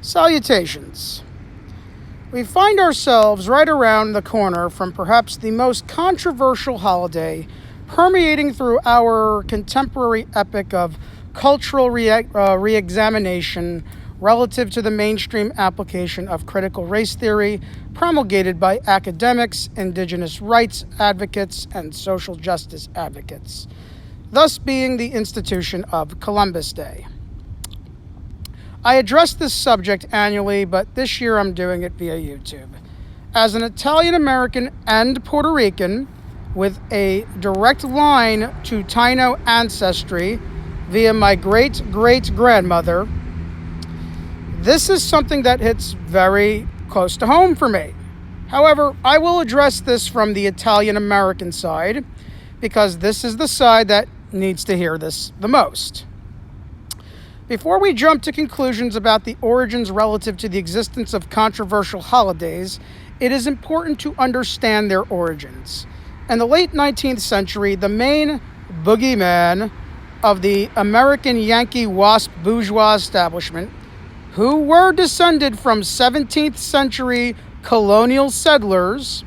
Salutations. We find ourselves right around the corner from perhaps the most controversial holiday permeating through our contemporary epoch of cultural re-examination relative to the mainstream application of critical race theory promulgated by academics, indigenous rights advocates, and social justice advocates, thus being the institution of Columbus Day. I address this subject annually, but this year I'm doing it via YouTube. As an Italian-American and Puerto Rican with a direct line to Taino ancestry via my great-great-grandmother, this is something that hits very close to home for me. However, I will address this from the Italian-American side because this is the side that needs to hear this the most. Before we jump to conclusions about the origins relative to the existence of controversial holidays, it is important to understand their origins. In the late 19th century, the main boogeyman of the American Yankee WASP bourgeois establishment, who were descended from 17th century colonial settlers,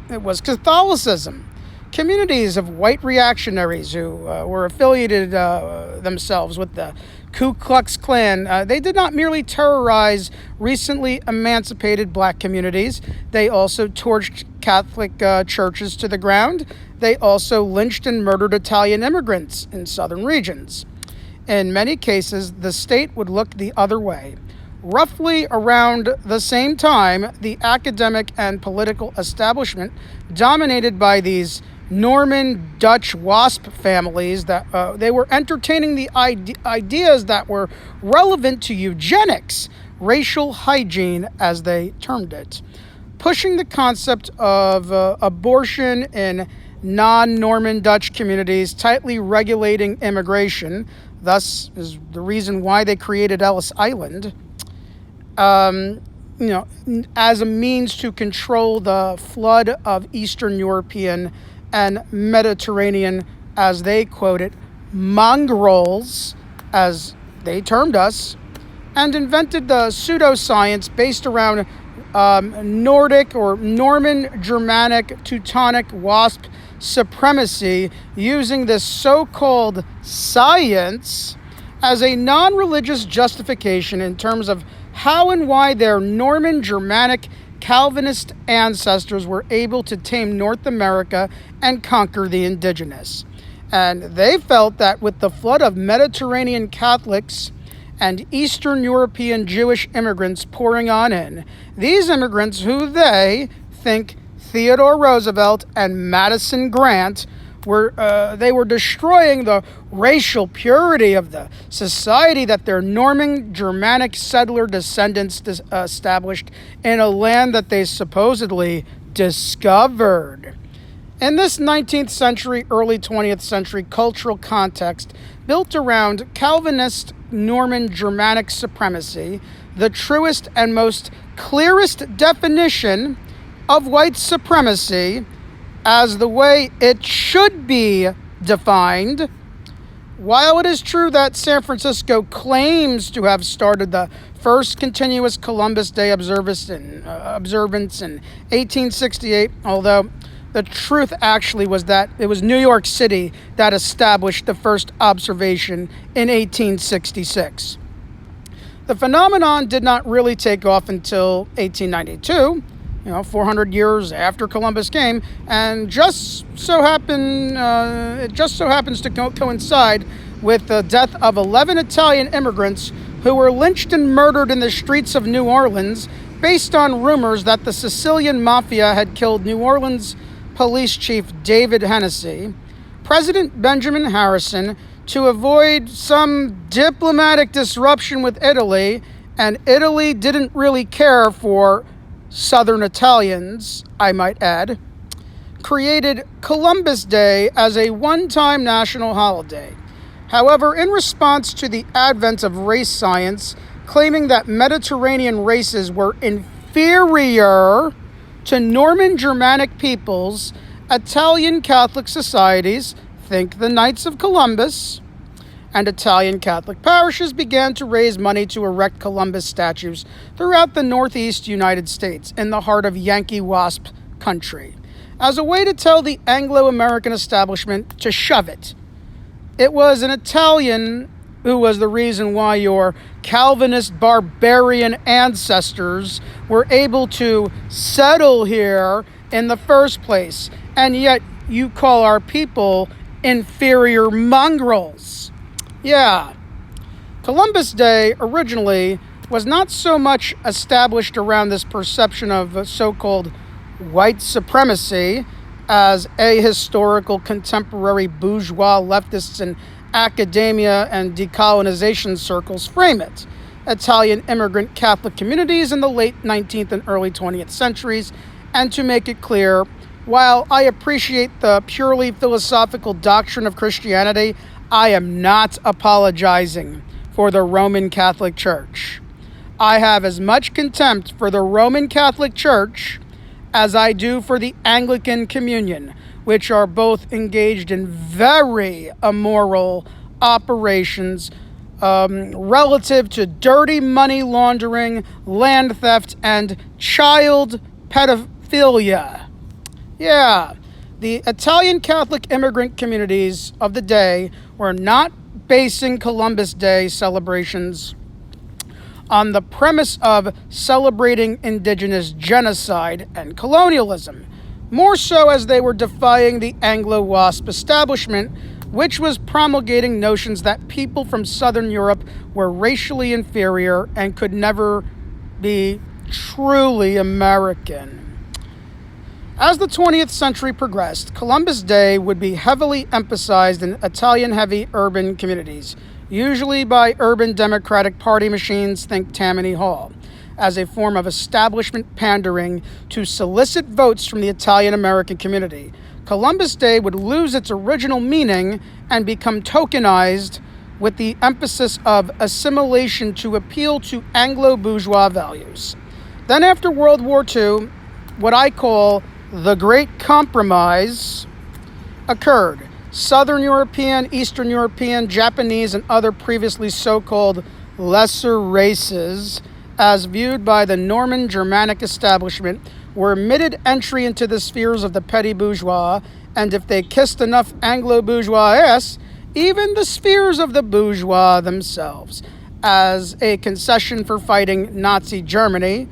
it was Catholicism. Communities of white reactionaries who were affiliated themselves with the Ku Klux Klan, they did not merely terrorize recently emancipated black communities, they also torched Catholic churches to the ground. They also lynched and murdered Italian immigrants in southern regions. In many cases, the state would look the other way. Roughly around the same time, the academic and political establishment, dominated by these Norman Dutch WASP families, that they were entertaining the ideas that were relevant to eugenics, racial hygiene, as they termed it, pushing the concept of abortion in non-Norman Dutch communities, tightly regulating immigration. Thus is the reason why they created Ellis Island, as a means to control the flood of Eastern European and Mediterranean, as they quoted, mongrels, as they termed us, and invented the pseudoscience based around Nordic or Norman Germanic Teutonic WASP supremacy, using this so-called science as a non-religious justification in terms of how and why their Norman Germanic Calvinist ancestors were able to tame North America and conquer the indigenous. And they felt that with the flood of Mediterranean Catholics and Eastern European Jewish immigrants pouring on in, these immigrants, who they think Theodore Roosevelt and Madison Grant were destroying the racial purity of the society that their Norman Germanic settler descendants established in a land that they supposedly discovered. In this 19th century, early 20th century cultural context built around Calvinist Norman Germanic supremacy, the truest and most clearest definition of white supremacy as the way it should be defined. While it is true that San Francisco claims to have started the first continuous Columbus Day observance in 1868, although the truth actually was that it was New York City that established the first observation in 1866. The phenomenon did not really take off until 1892, 400 years after Columbus came, and it just so happens to coincide with the death of 11 Italian immigrants who were lynched and murdered in the streets of New Orleans based on rumors that the Sicilian Mafia had killed New Orleans Police Chief David Hennessy. President Benjamin Harrison, to avoid some diplomatic disruption with Italy, and Italy didn't really care for Southern Italians, I might add, created Columbus Day as a one-time national holiday. However, in response to the advent of race science, claiming that Mediterranean races were inferior to Norman Germanic peoples, Italian Catholic societies, think the Knights of Columbus, and Italian Catholic parishes began to raise money to erect Columbus statues throughout the Northeast United States in the heart of Yankee Wasp country, as a way to tell the Anglo-American establishment to shove it. It was an Italian who was the reason why your Calvinist barbarian ancestors were able to settle here in the first place, and yet you call our people inferior mongrels. Yeah. Columbus Day originally was not so much established around this perception of so-called white supremacy as ahistorical contemporary bourgeois leftists in academia and decolonization circles frame it. Italian immigrant Catholic communities in the late 19th and early 20th centuries. And to make it clear, while I appreciate the purely philosophical doctrine of Christianity, I am not apologizing for the Roman Catholic Church. I have as much contempt for the Roman Catholic Church as I do for the Anglican Communion, which are both engaged in very immoral operations relative to dirty money laundering, land theft, and child pedophilia. Yeah, the Italian Catholic immigrant communities of the day were not basing Columbus Day celebrations on the premise of celebrating indigenous genocide and colonialism, more so as they were defying the Anglo-Wasp establishment, which was promulgating notions that people from Southern Europe were racially inferior and could never be truly American. As the 20th century progressed, Columbus Day would be heavily emphasized in Italian-heavy urban communities, usually by urban Democratic Party machines, think Tammany Hall, as a form of establishment pandering to solicit votes from the Italian-American community. Columbus Day would lose its original meaning and become tokenized with the emphasis of assimilation to appeal to Anglo-bourgeois values. Then after World War II, what I call the Great Compromise occurred. Southern European, Eastern European, Japanese, and other previously so-called lesser races, as viewed by the Norman Germanic establishment, were admitted entry into the spheres of the petty bourgeois, and if they kissed enough Anglo-bourgeois ass, even the spheres of the bourgeois themselves, as a concession for fighting Nazi Germany,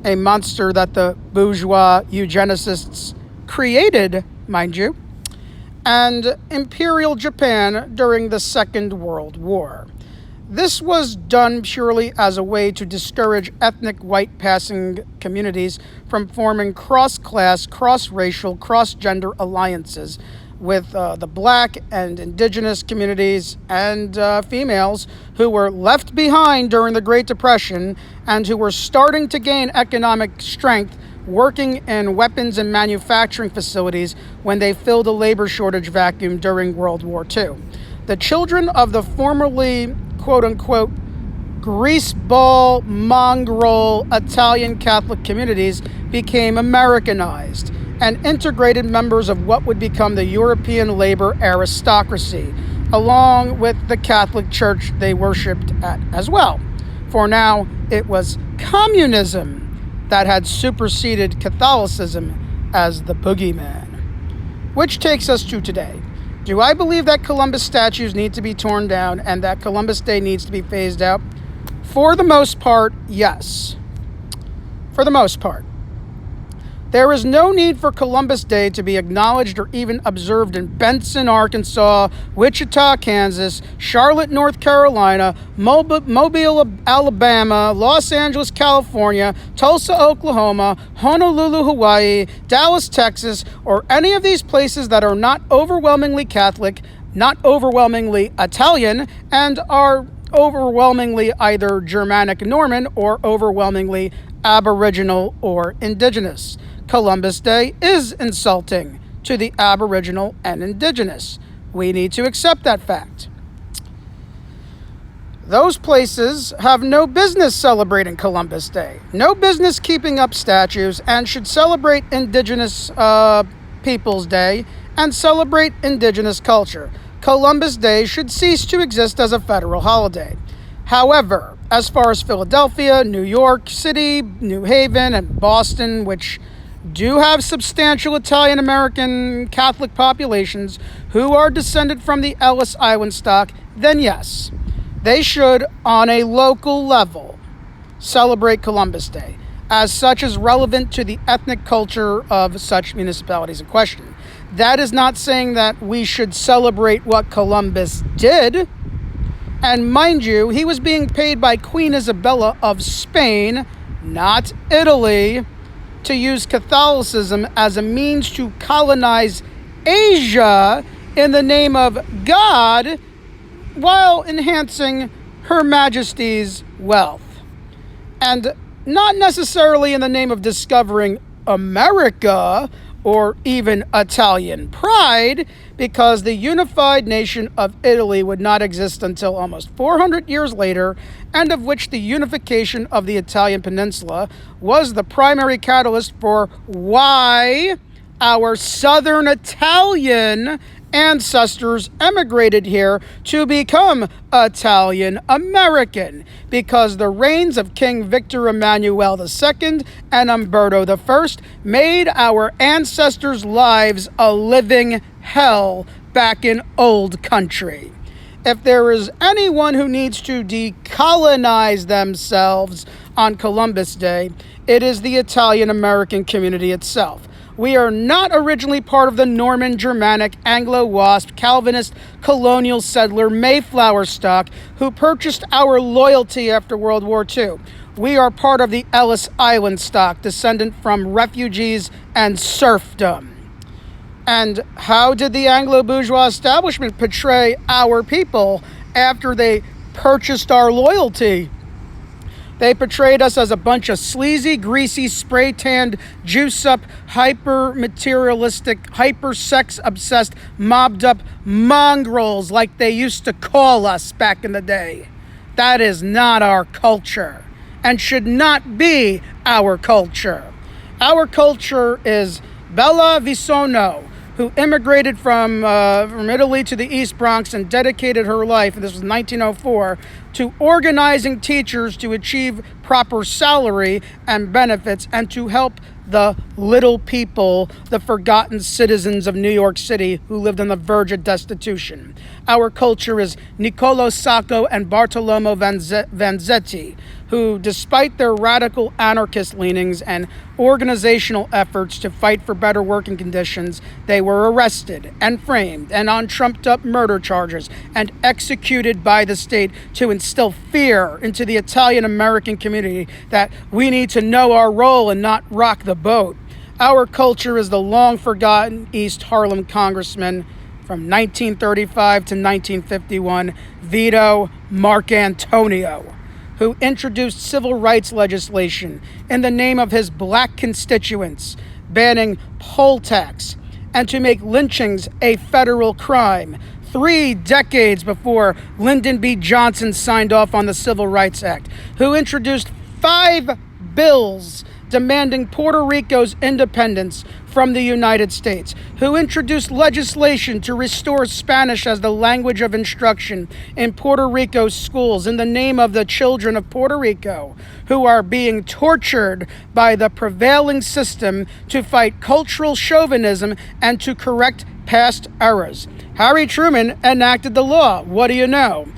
a monster that the bourgeois eugenicists created, mind you, and Imperial Japan during the Second World War. This was done purely as a way to discourage ethnic white-passing communities from forming cross-class, cross-racial, cross-gender alliances with the black and indigenous communities and females who were left behind during the Great Depression and who were starting to gain economic strength working in weapons and manufacturing facilities when they filled a labor shortage vacuum during World War II. The children of the formerly, quote-unquote, greaseball, mongrel Italian Catholic communities became Americanized and integrated members of what would become the European labor aristocracy, along with the Catholic Church they worshipped at as well. For now, it was communism that had superseded Catholicism as the boogeyman. Which takes us to today. Do I believe that Columbus statues need to be torn down and that Columbus Day needs to be phased out? For the most part, yes. For the most part. There is no need for Columbus Day to be acknowledged or even observed in Benson, Arkansas, Wichita, Kansas, Charlotte, North Carolina, Mobile, Alabama, Los Angeles, California, Tulsa, Oklahoma, Honolulu, Hawaii, Dallas, Texas, or any of these places that are not overwhelmingly Catholic, not overwhelmingly Italian, and are overwhelmingly either Germanic Norman or overwhelmingly Aboriginal or Indigenous. Columbus Day is insulting to the Aboriginal and Indigenous. We need to accept that fact. Those places have no business celebrating Columbus Day, no business keeping up statues, and should celebrate Indigenous Peoples Day and celebrate Indigenous culture. Columbus Day should cease to exist as a federal holiday. However, as far as Philadelphia, New York City, New Haven, and Boston, which do have substantial Italian American Catholic populations who are descended from the Ellis Island stock, then yes, they should, on a local level, celebrate Columbus Day, as such is relevant to the ethnic culture of such municipalities in question. That is not saying that we should celebrate what Columbus did. And mind you, he was being paid by Queen Isabella of Spain, not Italy, to use Catholicism as a means to colonize Asia in the name of God while enhancing Her Majesty's wealth. And not necessarily in the name of discovering America or even Italian pride, because the unified nation of Italy would not exist until almost 400 years later, and of which the unification of the Italian peninsula was the primary catalyst for why our southern Italian ancestors emigrated here to become Italian American, because the reigns of King Victor Emmanuel II and Umberto I made our ancestors' lives a living hell back in old country. If there is anyone who needs to decolonize themselves on Columbus Day, it is the Italian American community itself. We are not originally part of the Norman, Germanic, Anglo-Wasp, Calvinist, colonial settler Mayflower stock who purchased our loyalty after World War II. We are part of the Ellis Island stock, descendant from refugees and serfdom. And how did the Anglo-bourgeois establishment portray our people after they purchased our loyalty? They portrayed us as a bunch of sleazy, greasy, spray-tanned, juice-up, hyper-materialistic, hyper-sex-obsessed, mobbed-up mongrels like they used to call us back in the day. That is not our culture and should not be our culture. Our culture is Bella Vissono, who immigrated from Italy to the East Bronx and dedicated her life, and this was 1904, to organizing teachers to achieve proper salary and benefits and to help the little people, the forgotten citizens of New York City who lived on the verge of destitution. Our culture is Niccolò Sacco and Bartolomeo Vanzetti, who, despite their radical anarchist leanings and organizational efforts to fight for better working conditions, they were arrested and framed and on trumped-up murder charges and executed by the state to instill fear into the Italian-American community that we need to know our role and not rock the boat. Our culture is the long-forgotten East Harlem congressman from 1935 to 1951, Vito Marcantonio, who introduced civil rights legislation in the name of his black constituents, banning poll tax and to make lynchings a federal crime 3 decades before Lyndon B. Johnson signed off on the Civil Rights Act, who introduced 5 bills demanding Puerto Rico's independence from the United States, who introduced legislation to restore Spanish as the language of instruction in Puerto Rico's schools in the name of the children of Puerto Rico, who are being tortured by the prevailing system to fight cultural chauvinism and to correct past errors. Harry Truman enacted the law. What do you know?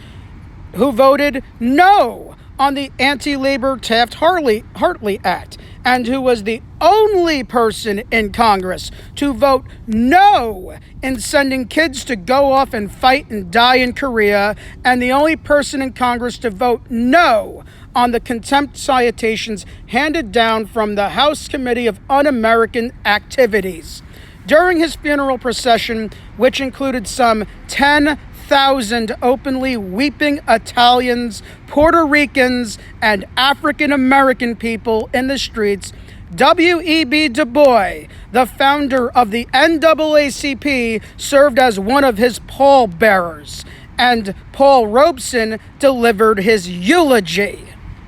Who voted no on the anti-labor Taft-Hartley Act, and who was the only person in Congress to vote no in sending kids to go off and fight and die in Korea, and the only person in Congress to vote no on the contempt citations handed down from the House Committee of Un-American Activities. During his funeral procession, which included some 10,000 openly weeping Italians, Puerto Ricans, and African American people in the streets, W.E.B. Du Bois, the founder of the NAACP, served as one of his pallbearers, and Paul Robeson delivered his eulogy.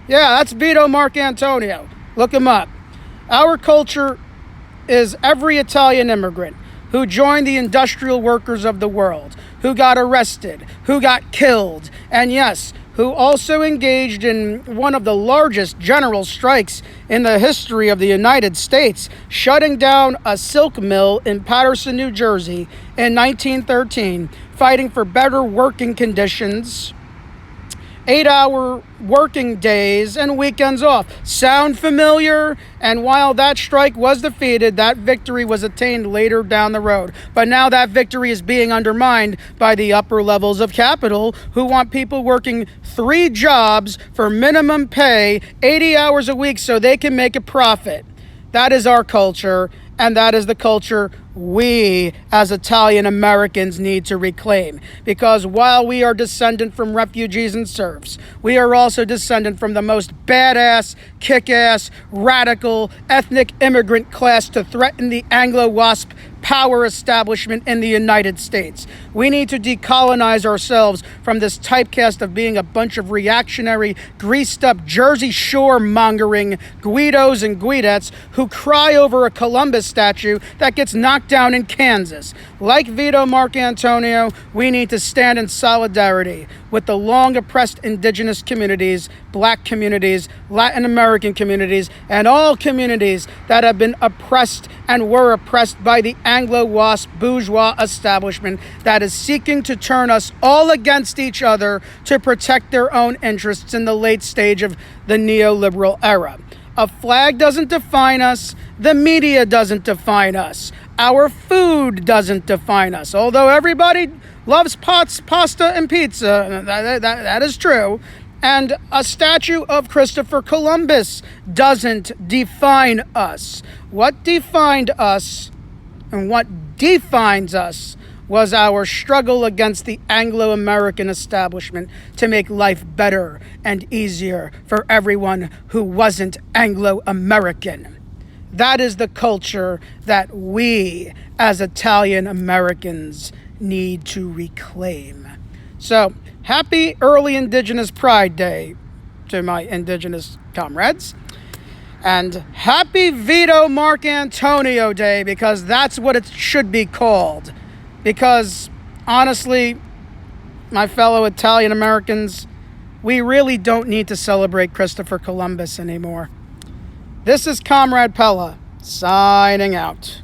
Yeah, that's Vito Marcantonio. Look him up. Our culture is every Italian immigrant who joined the industrial workers of the world, who got arrested, who got killed, and yes, who also engaged in one of the largest general strikes in the history of the United States, shutting down a silk mill in Paterson, New Jersey in 1913, fighting for better working conditions, 8-hour working days, and weekends off. Sound familiar? And while that strike was defeated, that victory was attained later down the road. But now that victory is being undermined by the upper levels of capital, who want people working 3 jobs for minimum pay, 80 hours a week, so they can make a profit. That is our culture, and that is the culture we as Italian Americans need to reclaim. Because while we are descendant from refugees and serfs, we are also descendant from the most badass, kick-ass, radical, ethnic immigrant class to threaten the Anglo-Wasp power establishment in the United States. We need to decolonize ourselves from this typecast of being a bunch of reactionary, greased-up Jersey Shore mongering Guidos and Guidettes who cry over a Columbus statue that gets knocked down in Kansas. Like Vito Marcantonio, we need to stand in solidarity with the long oppressed indigenous communities, black communities, Latin American communities, and all communities that have been oppressed and were oppressed by the Anglo-Wasp bourgeois establishment that is seeking to turn us all against each other to protect their own interests in the late stage of the neoliberal era. A flag doesn't define us. The media doesn't define us. Our food doesn't define us. Although everybody loves pasta and pizza, that is true. And a statue of Christopher Columbus doesn't define us. What defined us and what defines us was our struggle against the Anglo-American establishment to make life better and easier for everyone who wasn't Anglo-American. That is the culture that we as Italian Americans need to reclaim. So, happy early Indigenous Pride Day to my Indigenous comrades. And happy Vito Marcantonio Day, because that's what it should be called. Because, honestly, my fellow Italian Americans, we really don't need to celebrate Christopher Columbus anymore. This is Comrade Pella, signing out.